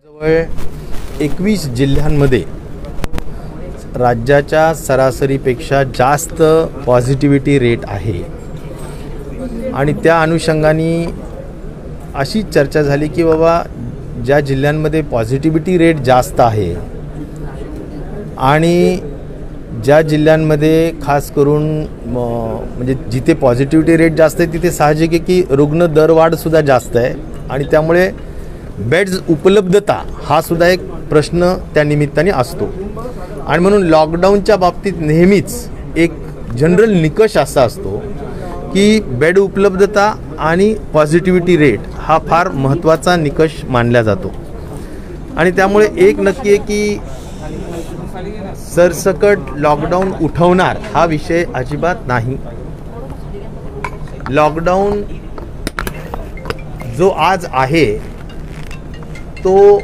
जवळ 21 जिल्ह्यांमध्ये राज्याच्या सरासरीपेक्षा जास्त पॉझिटिव्हिटी रेट आहे आणि त्या अनुषंगाने अशी चर्चा झाली की बाबा ज्या जिल्ह्यांमध्ये पॉझिटिव्हिटी रेट जास्त आहे आणि ज्या जिल्ह्यांमध्ये खास करून म्हणजे जिथे पॉझिटिव्हिटी रेट जास्त आहे तिथे साहजिक आहे की रुग्ण दरवाढसुद्धा जास्त आहे आणि त्यामुळे बेड्स उपलब्धता हा सुद्धा एक प्रश्न त्या निमित्ताने असतो आणि म्हणून लॉकडाऊनच्या बाबतीत नेहमीच एक जनरल निकष असा असतो की बेड उपलब्धता आणि पॉझिटिव्हिटी रेट हा फार महत्त्वाचा निकष मानला जातो आणि त्यामुळे एक नक्की आहे की सरसकट लॉकडाऊन उठवणार हा विषय अजिबात नाही। लॉकडाऊन जो आज आहे तो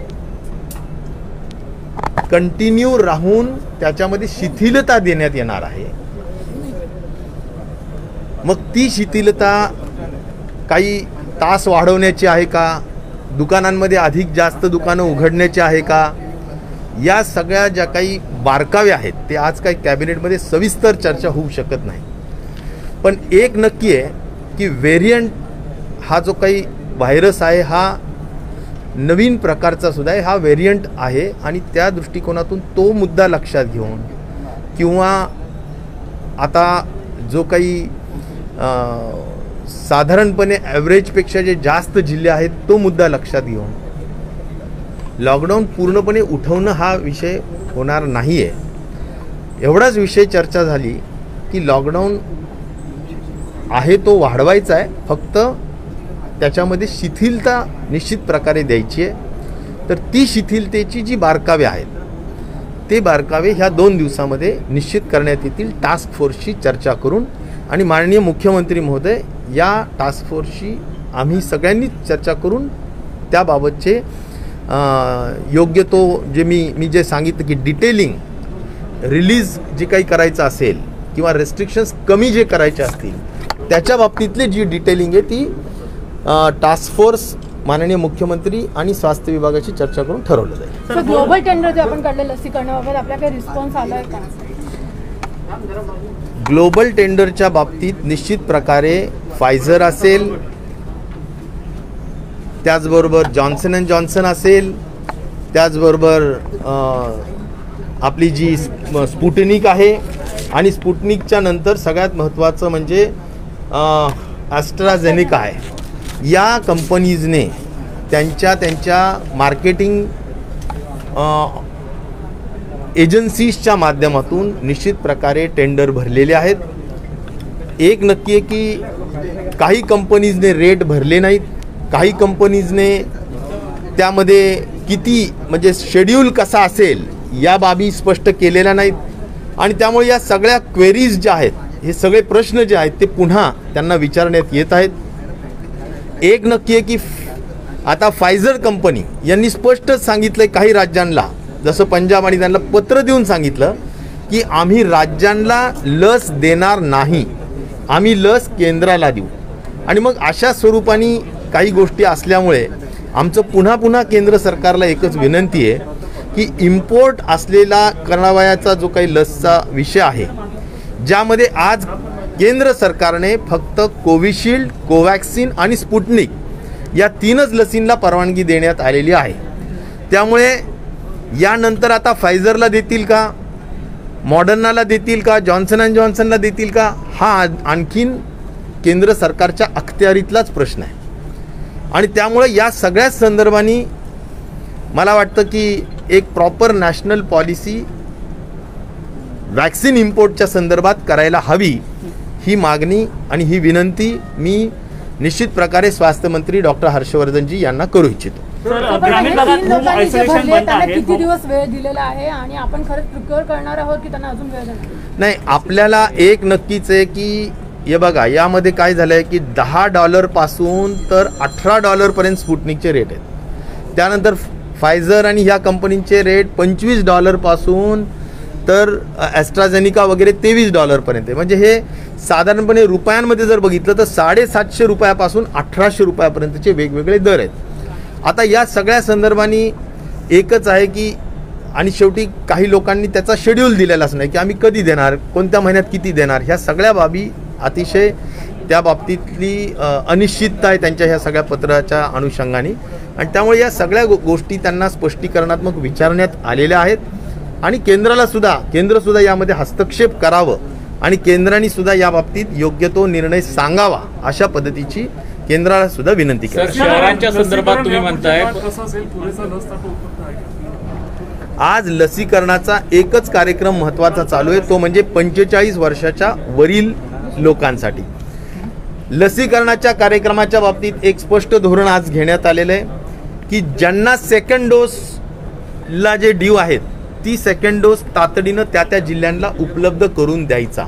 कंटिन्यू राहून त्याच्यामध्ये शिथिलता देण्यात येणार आहे। मग ती शिथिलता काही तास वाढवण्याची आहे का, दुकानांमध्ये अधिक जास्त दुकानं उघडण्याची आहे का, या सगळ्या ज्या काही बारकावे आहेत ते आज काही कॅबिनेटमध्ये सविस्तर चर्चा होऊ शकत नाही। पण एक नक्की आहे की व्हेरियंट हा जो काही व्हायरस आहे हा नवीन प्रकारचा सुद्धा आहे, हा व्हेरियंट आहे आणि त्या दृष्टिकोनातून तो मुद्दा लक्षात घेऊन किंवा आता जो काही साधारणपणे ॲव्हरेजपेक्षा जे जास्त जिल्हे आहेत तो मुद्दा लक्षात घेऊन लॉकडाऊन पूर्णपणे उठवणं हा विषय होणार नाही आहे। एवढाच विषय चर्चा झाली की लॉकडाऊन आहे तो वाढवायचा आहे, फक्त त्याच्यामध्ये शिथिलता निश्चित प्रकारे द्यायची आहे। तर ती शिथिलतेची जी बारकावे आहेत ते बारकावे ह्या 2 दिवसामध्ये निश्चित करण्यात येतील टास्क फोर्सची चर्चा करून आणि माननीय मुख्यमंत्री महोदय या टास्क फोर्सशी आम्ही सगळ्यांनी चर्चा करून त्याबाबतचे योग्य तो जे मी जे सांगितलं की डिटेलिंग रिलीज जे काही करायचं असेल किंवा रेस्ट्रिक्शन्स कमी जे करायचे असतील त्याच्या बाबतीतली जी डिटेलिंग आहे ती टास्क फोर्स माननीय मुख्यमंत्री आणि स्वास्थ्य विभागाची चर्चा करून ठरवलं जाईल। सर, ग्लोबल टेंडर जे आपण काढले लसीकरणाबाबत आपला काही रिस्पॉन्स आलाय का? ग्लोबल टेंडरच्या बाबतीत निश्चित प्रकारे फायझर असेल, त्याचबरोबर जॉन्सन अँड जॉन्सन असेल, त्याचबरोबर आपली जी स्पुटनिक आहे आणि स्पुटनिकच्या नंतर सगळ्यात महत्त्वाचं म्हणजे ॲस्ट्राझेनेका आहे। या कंपनीजने त्यांच्या मार्केटिंग एजन्सीजच्या माध्यमातून निश्चित प्रकारे टेंडर भरलेले आहेत। एक नक्की आहे की काही कंपनीजने रेट भरले नाहीत, काही कंपनीजने त्यामध्ये किती म्हणजे शेड्यूल कसा असेल या बाबी स्पष्ट केलेल्या नाहीत आणि त्यामुळे या सगळ्या क्वेरीज ज्या आहेत, हे सगळे प्रश्न जे आहेत ते पुन्हा त्यांना विचारण्यात येत आहेत। एक नक्की आहे की आता फायझर कंपनी यांनी स्पष्ट सांगितलं काही राज्यांना, जसं पंजाब आणि त्यांना पत्र देऊन सांगितलं की आम्ही राज्यांना लस देणार नाही, आम्ही लस केंद्राला देऊ। आणि मग अशा स्वरूपाने काही गोष्टी असल्यामुळे आमचं पुन्हा केंद्र सरकारला एकच विनंती आहे की इम्पोर्ट असलेला करावयाचा जो काही लसचा विषय आहे ज्यामध्ये आज केंद्र सरकारने फक्त कोविशिल्ड, कोवॅक्सिन आणि स्पुटनिक या 3च लसींना परवानगी देण्यात आलेली आहे। त्यामुळे यानंतर आता फायझरला देतील का, मॉडर्नाला देतील का, जॉन्सन अँड जॉन्सनला देतील का, हा आणखीन केंद्र सरकारच्या अखत्यारीतलाच प्रश्न आहे आणि त्यामुळे या सगळ्या संदर्भाने मला वाटतं की एक प्रॉपर नॅशनल पॉलिसी वॅक्सिन इम्पोर्टच्या संदर्भात करायला हवी, ही मागणी आणि ही विनंती मी निश्चित प्रकारे स्वास्थ्य मंत्री डॉक्टर हर्षवर्धनजी यांना करू इच्छितो। किती दिवस वेळ दिलेला आहे आणि आपण खरंच प्रिक्युअर करणार आहोत की त्यांना अजून वेळ देणार? नाही, आपल्याला एक नक्कीच आहे की हे बघा यामध्ये काय झालं आहे की $10 पासून तर $18 पर्यंत स्पुटनिकचे रेट आहेत। त्यानंतर फायझर आणि ह्या कंपनीचे रेट $25 पासून तर ॲस्ट्राझेनेका वगैरे $23 पर्यंत आहे। म्हणजे हे साधारणपणे रुपयांमध्ये जर बघितलं तर 750 रुपयापासून 1800 रुपयापर्यंतचे वेगवेगळे दर आहेत। आता या सगळ्या संदर्भाने एकच आहे की आणि शेवटी काही लोकांनी त्याचा शेड्यूल दिलेलाच नाही की आम्ही कधी देणार, कोणत्या महिन्यात किती देणार, ह्या सगळ्या बाबी अतिशय त्या बाबतीतली अनिश्चितता आहे त्यांच्या ह्या सगळ्या पत्राच्या अनुषंगाने आणि त्यामुळे या सगळ्या गोष्टी त्यांना स्पष्टीकरणात्मक विचारण्यात आलेल्या आहेत आणि केंद्र सुद्धा यामध्ये हस्तक्षेप करावं आणि केंद्राने सुद्धा या बाबतीत योग्य तो निर्णय सांगावा अशा पद्धतीची केंद्राला सुद्धा विनंती केली. शहरांच्या संदर्भात तुम्ही म्हणताय आज लसीकरणाचा एकच कार्यक्रम महत्त्वाचा चालू आहे, तो म्हणजे 45 वर्षाच्या वरील लोकांसाठी. लसीकरणाच्या कार्यक्रमाच्या बाबतीत एक स्पष्ट धोरण आज घेण्यात आलेलं आहे की ज्यांना सेकंड डोसला जे ड्यू आहेत ती सेकंड डोस तातडीनं त्या जिल्ह्यांना उपलब्ध करून द्यायचा,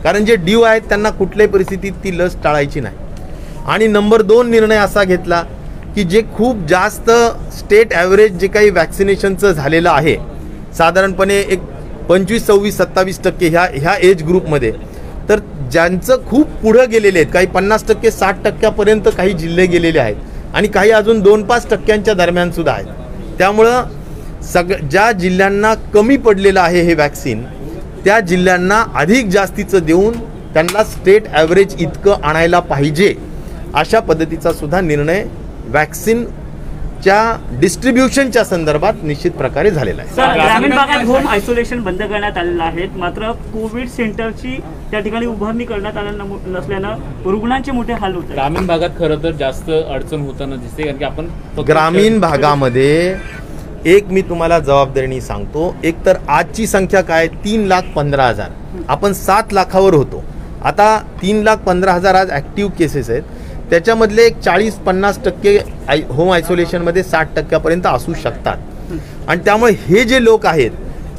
कारण जे ड्यू आहेत त्यांना कुठल्याही परिस्थितीत ती लस टाळायची नाही. आणि नंबर 2 निर्णय असा घेतला की जे खूप जास्त स्टेट ॲव्हरेज जे काही वॅक्सिनेशनचं झालेलं आहे साधारणपणे एक 25, 26, 27% ह्या एज ग्रुपमध्ये, तर ज्यांचं खूप पुढं गेलेले आहेत, काही 50%, 60% काही जिल्हे गेलेले आहेत आणि काही अजून 2-5% दरम्यान सुद्धा आहेत. त्यामुळं ज्या जिल्ह्यांना कमी पडलेलं आहे हे वॅक्सिन त्या जिल्ह्यांना अधिक जास्तीचं देऊन त्यांना स्टेट ॲव्हरेज इतकं आणायला पाहिजे अशा पद्धतीचा सुद्धा निर्णय वॅक्सिनच्या डिस्ट्रीब्युशनच्या संदर्भात निश्चित प्रकारे झालेला आहे. ग्रामीण भागात होम आयसोलेशन बंद करण्यात आलेलं आहे, मात्र कोविड सेंटरची त्या ठिकाणी उभारणी करण्यात आलेलं नसल्यानं रुग्णांचे मोठे हाल होत आहेत. ग्रामीण भागात खरं तर जास्त अडचण होताना दिसते, कारण की आपण ग्रामीण भागामध्ये एक मी तुम्हाला जबाबदारीने सांगतो, एक तर आजची संख्या काय 3,15,000, आपण 7 लाखावर होतो. आता 3,15,000 आज ॲक्टिव्ह केसेस आहेत, त्याच्यामधले एक 40-50% होम आयसोलेशनमध्ये 60% असू शकतात आणि त्यामुळे हे जे लोक आहेत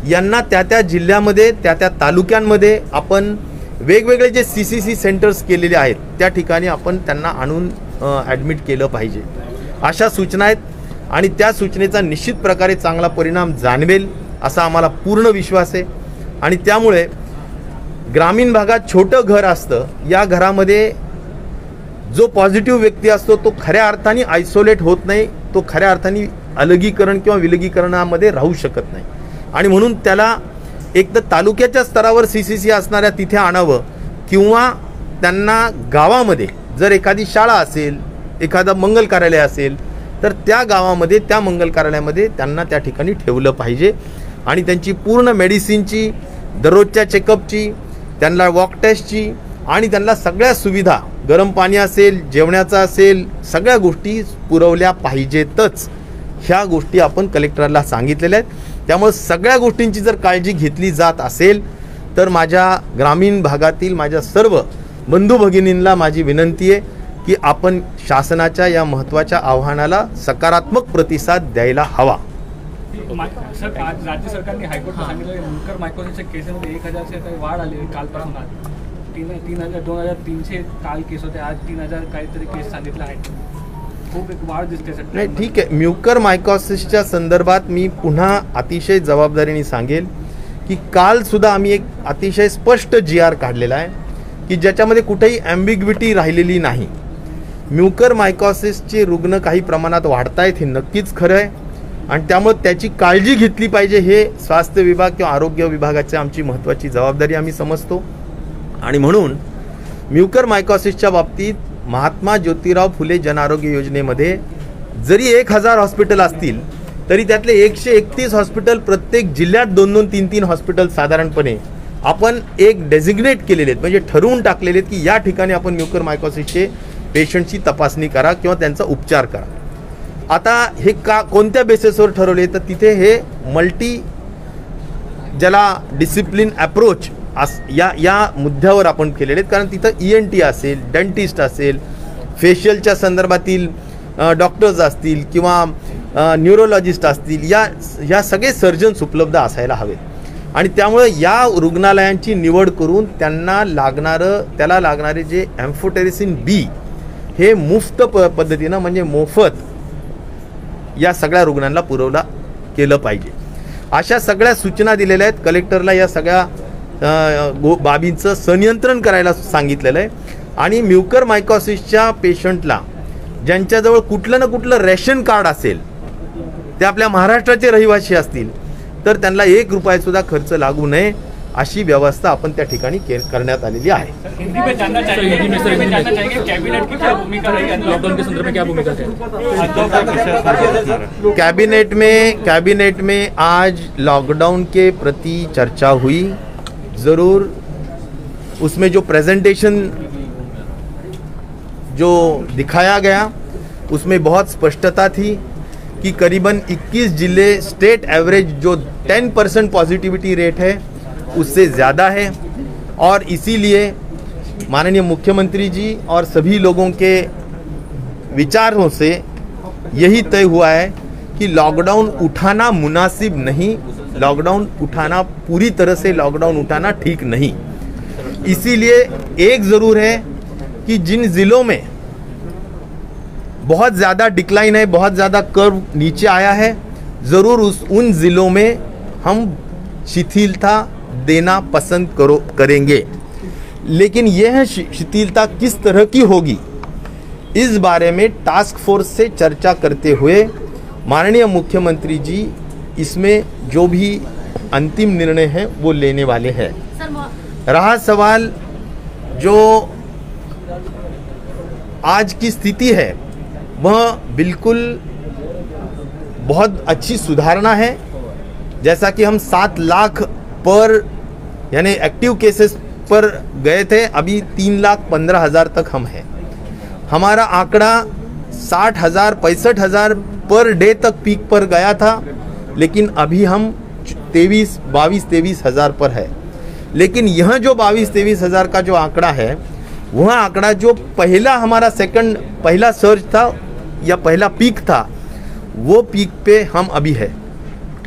यांना त्या जिल्ह्यामध्ये त्या तालुक्यांमध्ये आपण वेगवेगळे जे CCC सेंटर्स केलेले आहेत त्या ठिकाणी आपण त्यांना आणून ॲडमिट केलं पाहिजे अशा सूचना आहेत आणि त्या सूचनेचा निश्चित प्रकारे चांगला परिणाम जाणवेल असा आम्हाला पूर्ण विश्वास आहे. आणि त्यामुळे ग्रामीण भागात छोटं घर असतं, या घरामध्ये जो पॉझिटिव्ह व्यक्ती असतो तो खऱ्या अर्थाने आयसोलेट होत नाही, तो खऱ्या अर्थाने अलगीकरण किंवा विलगीकरणामध्ये राहू शकत नाही आणि म्हणून त्याला एक तर तालुक्याच्या स्तरावर CCC असणाऱ्या तिथे आणावं किंवा त्यांना गावामध्ये जर एखादी शाळा असेल, एखादं मंगल कार्यालय असेल तर त्या गावामध्ये त्या मंगल कार्यालयामध्ये त्यांना त्या ठिकाणी ठेवलं पाहिजे आणि त्यांची पूर्ण मेडिसिनची, दररोजच्या चेकअपची, त्यांना वॉक टेस्टची आणि त्यांना सगळ्या सुविधा, गरम पाणी असेल, जेवणाचं असेल, सगळ्या गोष्टी पुरवल्या पाहिजेतच. ह्या गोष्टी आपण कलेक्टरला सांगितलेल्या आहेत. त्यामुळे सगळ्या गोष्टींची जर काळजी घेतली जात असेल तर माझ्या ग्रामीण भागातील माझ्या सर्व बंधू भगिनींना माझी विनंती आहे की आपण शासनाच्या या महत्त्वाच्या आव्हानाला सकारात्मक प्रतिसाद द्यायला हवा. सर, आज राज्य सरकारने हायकोर्टला सांगितलं मुनकर मायकोसिसच्या केसमध्ये 1000 वाढ आली कालपासून. आज 2,300 काल केस होते, आज 3,000 काहीतरी केस सांगितलं आहे. खूप एक वाढ दिसते सर. नाही, ठीक आहे. म्युकर मायकोसिसच्या संदर्भात मी पुन्हा अतिशय जबाबदारीने सांगेल की कालसुद्धा आम्ही एक अतिशय स्पष्ट GR काढलेला आहे की ज्याच्यामध्ये कुठेही ॲम्बिग्विटी राहिलेली नाही. म्युकर मायकोसिसचे रुग्ण काही प्रमाणात वाढत आहेत, हे नक्कीच खरं आहे आणि त्यामुळे त्याची काळजी घेतली पाहिजे. हे स्वास्थ्य विभाग किंवा आरोग्य विभागाची आमची महत्त्वाची जबाबदारी आम्ही समजतो आणि म्हणून म्युकर मायकोसिसच्या बाबतीत महात्मा ज्योतिराव फुले जनआरोग्य योजनेमध्ये जरी 1000 हॉस्पिटल असतील तरी त्यातले 131 हॉस्पिटल प्रत्येक जिल्ह्यात 2-2, 3-3 हॉस्पिटल साधारणपणे आपण एक डेझिग्नेट केलेले आहेत, म्हणजे ठरवून टाकलेले आहेत की या ठिकाणी आपण म्युकर मायकोसिसचे पेशंटची तपासणी करा किंवा त्यांचा उपचार करा. आता हे कोणत्या बेसिसवर ठरवले तर तिथे हे मल्टी ज्याला डिसिप्लिन अप्रोच या मुद्द्यावर आपण केलेले आहेत, कारण तिथं ENT असेल, डेंटिस्ट असेल, फेशियलच्या संदर्भातील डॉक्टर्स असतील किंवा न्यूरोलॉजिस्ट असतील, या सगळे सर्जन्स उपलब्ध असायला हवेत आणि त्यामुळे या रुग्णालयांची निवड करून त्याला लागणारे जे एम्फोटेरिसिन B हे मुफ्त पद्धतीनं म्हणजे मोफत या सगळ्या रुग्णांना पुरवला केलं पाहिजे. अशा सगळ्या सूचना दिलेल्या आहेत. कलेक्टरला या सगळ्या बाबींचं संनियंत्रण करायला सांगितलेलं आहे आणि म्युकर मायकोसिसच्या पेशंटला ज्यांच्याजवळ कुठलं ना कुठलं रेशन कार्ड असेल ते आपल्या महाराष्ट्राचे रहिवासी असतील तर त्यांना 1 रुपयासुद्धा खर्च लागू नये अशी व्यवस्था आपण त्या ठिकाणी करण्यात आलेली आहे. हिंदी में जानना चाहेंगे कैबिनेट की क्या भूमिका रहेगी लॉकडाउन के संदर्भ में, क्या भूमिका है कैबिनेट में आज लॉकडाउन के प्रति चर्चा हुई. ज़रूर उसमें जो प्रेजेंटेशन जो दिखाया गया उसमें बहुत स्पष्टता थी कि करीबन 21 जिले स्टेट एवरेज जो 10% पॉजिटिविटी रेट है उससे ज़्यादा है और इसीलिए माननीय मुख्यमंत्री जी और सभी लोगों के विचारों से यही तय हुआ है कि लॉकडाउन उठाना मुनासिब नहीं, लॉकडाउन उठाना पूरी तरह से लॉकडाउन उठाना ठीक नहीं. इसीलिए एक ज़रूर है कि जिन ज़िलों में बहुत ज़्यादा डिक्लाइन है, बहुत ज़्यादा कर्व नीचे आया है, ज़रूर उन ज़िलों में हम शिथिलता देना पसंद करेंगे. लेकिन यह शिथिलता किस तरह की होगी इस बारे में टास्क फोर्स से चर्चा करते हुए माननीय मुख्यमंत्री जी इसमें जो भी अंतिम निर्णय है वो लेने वाले हैं. रहा सवाल जो आज की स्थिति है वह बिल्कुल बहुत अच्छी सुधारना है. जैसा कि हम 7 लाख पर यानी एक्टिव केसेस पर गए थे, अभी 3,15,000 तक हम हैं. हमारा आंकड़ा 60,000 65,000 पर डे तक पीक पर गया था, लेकिन अभी हम 22,000-23,000 पर है. लेकिन यह जो 22,000-23,000 का जो आंकड़ा है वह आंकड़ा जो पहला हमारा पहला सर्ज था या पहला पीक था वो पीक पे हम अभी है.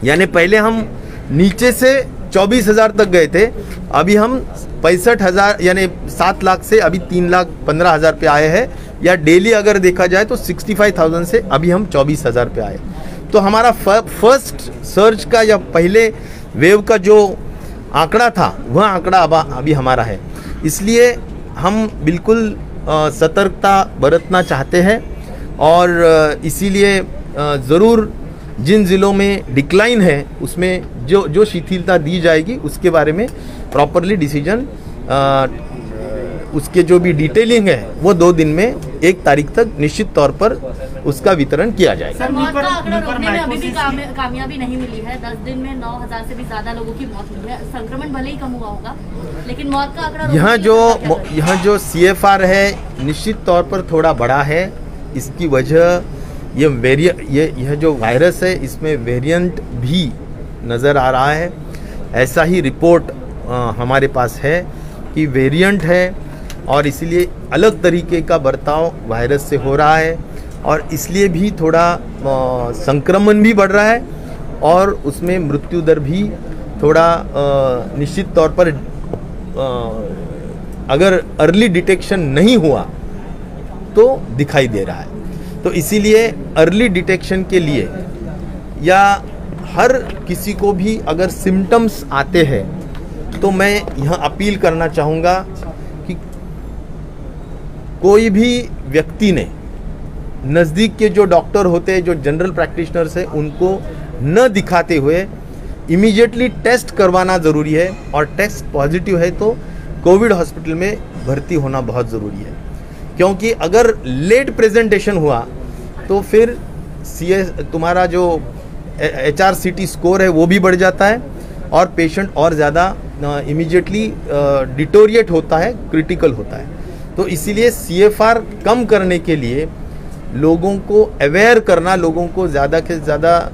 यानी पहले हम नीचे से 24,000 तक गए थे, अभी हम 65,000 यानी 7 लाख से अभी 3,15,000 पे आए हैं. या डेली अगर देखा जाए तो 65,000 से अभी हम 24,000 पे आए. तो हमारा फर्स्ट सर्च का या पहले वेव का जो आंकड़ा था वह आंकड़ा अभी हमारा है. इसलिए हम बिल्कुल सतर्कता बरतना चाहते हैं और इसीलिए ज़रूर जिन ज़िलों में डिक्लाइन है उसमें जो शिथिलता दी जाएगी उसके बारे में प्रॉपरली डिसीजन उसके जो भी डिटेलिंग है वो 2 दिन में 1 तारीख तक निश्चित तौर पर उसका वितरण किया जाएगा. मौत का आंकड़ा रोकने में अभी भी कामयाबी नहीं मिली है. 10 दिन में 9,000 से भी ज्यादा लोगों की मौत हुई है. संक्रमण भले ही कम हुआ होगा लेकिन मौत का आंकड़ा यहाँ जो CFR है निश्चित तौर पर थोड़ा बड़ा है. इसकी वजह यह जो वायरस है इसमें वेरिएंट भी नज़र आ रहा है. ऐसा ही रिपोर्ट हमारे पास है कि वेरिएंट है और इसलिए अलग तरीके का बर्ताव वायरस से हो रहा है और इसलिए भी थोड़ा संक्रमण भी बढ़ रहा है और उसमें मृत्यु दर भी थोड़ा निश्चित तौर पर अगर अर्ली डिटेक्शन नहीं हुआ तो दिखाई दे रहा है. तो इसीलिए अर्ली डिटेक्शन के लिए या हर किसी को भी अगर सिम्टम्स आते हैं तो मैं यहाँ अपील करना चाहूँगा कि कोई भी व्यक्ति ने नज़दीक के जो डॉक्टर होते हैं, जो जनरल प्रैक्टिशनर्स हैं, उनको न दिखाते हुए इमीडिएटली टेस्ट करवाना ज़रूरी है और टेस्ट पॉजिटिव है तो कोविड हॉस्पिटल में भर्ती होना बहुत ज़रूरी है. क्योंकि अगर लेट प्रेजेंटेशन हुआ तो फिर तुम्हारा जो HRCT स्कोर है वो भी बढ़ जाता है और पेशेंट और ज़्यादा इमीडिएटली डिटोरिएट होता है, क्रिटिकल होता है. तो इसीलिए CFR कम करने के लिए लोगों को अवेयर करना, लोगों को ज़्यादा से ज़्यादा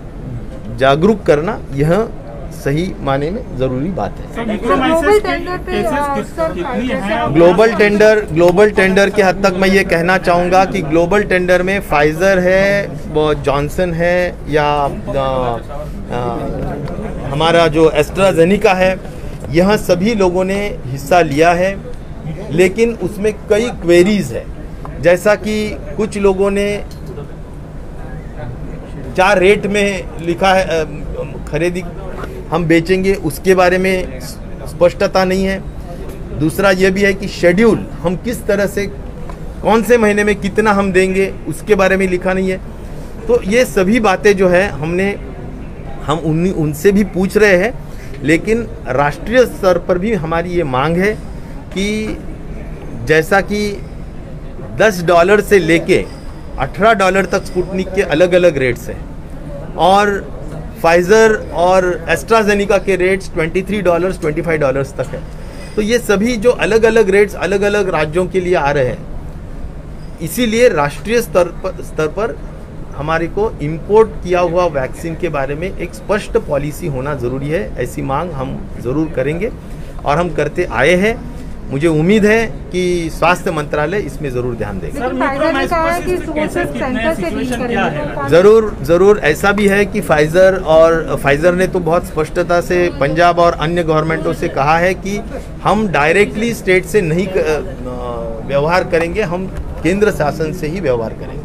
जागरूक करना यह सही माने में ज़रूरी बात है. ग्लोबल टेंडर के हद तक मैं ये कहना चाहूँगा कि ग्लोबल टेंडर में फाइज़र है, जॉनसन है या हमारा जो एस्ट्राजेनिका है, यह सभी लोगों ने हिस्सा लिया है. लेकिन उसमें कई क्वेरीज है, जैसा कि कुछ लोगों ने क्या रेट में लिखा है खरीदी हम बेचेंगे उसके बारे में स्पष्टता नहीं है. दूसरा ये भी है कि शेड्यूल हम किस तरह से कौन से महीने में कितना हम देंगे उसके बारे में लिखा नहीं है. तो ये सभी बातें जो है हम उनसे भी पूछ रहे हैं, लेकिन राष्ट्रीय स्तर पर भी हमारी ये मांग है कि जैसा कि $10 से लेके $18 तक स्पुतनिक के अलग अलग रेट्स हैं और फाइज़र और एस्ट्राजेनिका के रेट्स $23, $25 तक है। तो ये सभी जो अलग अलग रेट्स अलग अलग राज्यों के लिए आ रहे हैं, इसीलिए राष्ट्रीय स्तर पर हमारे को इंपोर्ट किया हुआ वैक्सीन के बारे में एक स्पष्ट पॉलिसी होना ज़रूरी है। ऐसी मांग हम ज़रूर करेंगे और हम करते आए हैं। मुझे उम्मीद है कि स्वास्थ्य मंत्रालय इसमें ज़रूर ध्यान देगा। ज़रूर ऐसा भी है कि फाइज़र ने तो बहुत स्पष्टता से पंजाब और अन्य गवर्नमेंटों से कहा है कि हम डायरेक्टली स्टेट से नहीं व्यवहार करेंगे, हम केंद्र शासन से ही व्यवहार करेंगे।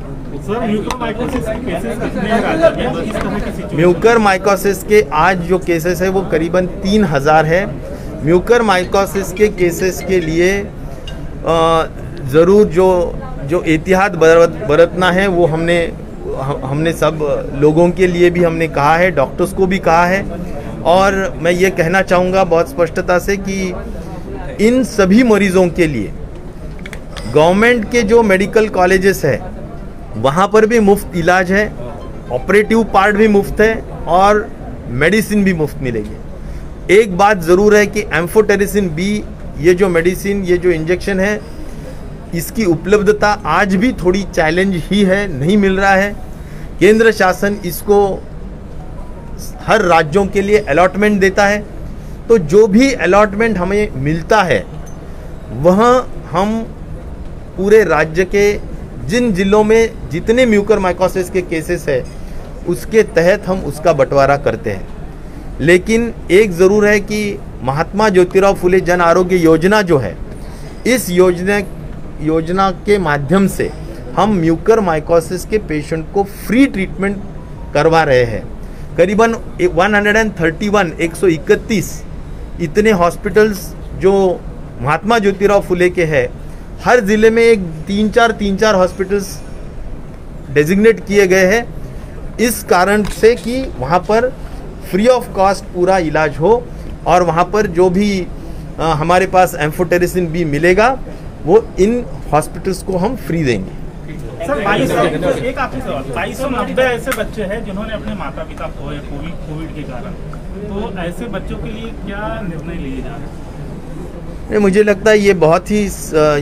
म्यूकर माइकोसिस के आज जो केसेस है वो करीबन 3000 है। म्यूकर माइकोसिस के केसेस के लिए ज़रूर जो एहतियात बरतना है वो हमने सब लोगों के लिए भी हमने कहा है, डॉक्टर्स को भी कहा है। और मैं ये कहना चाहूँगा बहुत स्पष्टता से कि इन सभी मरीज़ों के लिए गवर्नमेंट के जो मेडिकल कॉलेजेस है वहाँ पर भी मुफ्त इलाज है, ऑपरेटिव पार्ट भी मुफ्त है और मेडिसिन भी मुफ्त मिलेगी। एक बात ज़रूर है कि एम्फोटेरिसिन बी ये जो मेडिसिन, ये जो इंजेक्शन है, इसकी उपलब्धता आज भी थोड़ी चैलेंज ही है, नहीं मिल रहा है। केंद्र शासन इसको हर राज्यों के लिए अलॉटमेंट देता है, तो जो भी अलॉटमेंट हमें मिलता है वह हम पूरे राज्य के जिन जिलों में जितने म्यूकर माइकोसिस के केसेस है उसके तहत हम उसका बंटवारा करते हैं। लेकिन एक ज़रूर है कि महात्मा ज्योतिराव फुले जन आरोग्य योजना जो है, इस योजना के माध्यम से हम म्यूकर माइकोसिस के पेशेंट को फ्री ट्रीटमेंट करवा रहे हैं। करीबन 131 इतने हॉस्पिटल्स जो महात्मा ज्योतिराव फुले के हैं, हर ज़िले में एक 3-4 हॉस्पिटल्स डेजिग्नेट किए गए हैं, इस कारण से कि वहाँ पर फ्री ऑफ कॉस्ट पूरा इलाज हो और वहाँ पर जो भी हमारे पास एम्फोटेरिसिन बी मिलेगा वो इन हॉस्पिटल्स को हम फ्री देंगे। सर 2290 ऐसे बच्चे हैं जिन्होंने अपने माता पिता खोए कोविड के कारण, तो ऐसे बच्चों के लिए क्या निर्णय लिए जा रहे हैं? मुझे लगता है ये बहुत ही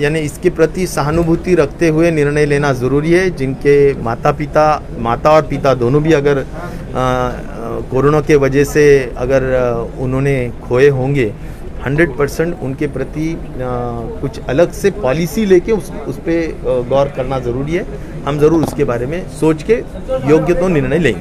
यानी इसके प्रति सहानुभूति रखते हुए निर्णय लेना ज़रूरी है। जिनके माता और पिता दोनों भी अगर कोरोना के वजह से अगर उन्होंने खोए होंगे, 100% उनके प्रति कुछ अलग से पॉलिसी लेके उस पर गौर करना ज़रूरी है। हम ज़रूर उसके बारे में सोच के योग्य तो निर्णय लेंगे।